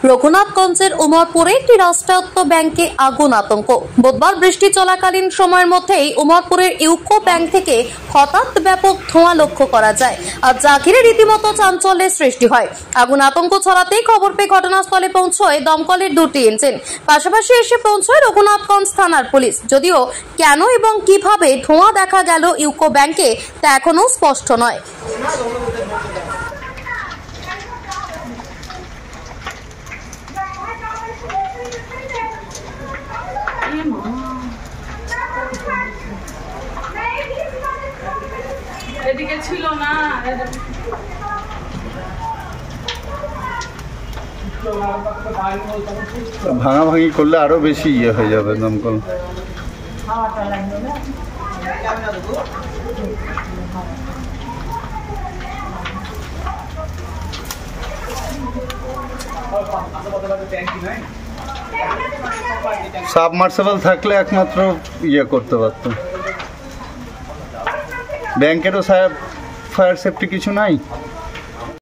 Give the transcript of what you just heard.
রঘুনাথগঞ্জের উমরপুরে একটি রাষ্ট্রায়ত্ত ব্যাংকে আগুন আতঙ্ক। বুধবার বৃষ্টি চলাকালীন সময়ের মধ্যেই উমরপুরের ইউকো ব্যাংক থেকে হঠাৎ ব্যাপক ধোঁয়া লক্ষ্য করা যায়, আর যা ঘিরে রীতিমতো চাঞ্চল্যের সৃষ্টি হয়। আগুন আতঙ্ক ছড়াতেই খবর পেয়ে ঘটনাস্থলে পৌঁছয় দমকলের 2টি ইঞ্জিন, পাশাপাশি এসে পৌঁছয় রঘুনাথগঞ্জ থানার পুলিশ। যদিও কেন এবং কিভাবে ধোঁয়া দেখা গেল ইউকো ব্যাংকে তা এখনো স্পষ্ট নয়। এদিকে ছিল না, ভাঙাভাঙি করলে আরো বেশি ইয়ে হয়ে যাবে দমকল। সাবমার্সিবল থাকলে একমাত্র ইয়ে করতে পারত। ব্যাংকেরও ফায়ার সেফটি কিছু নাই।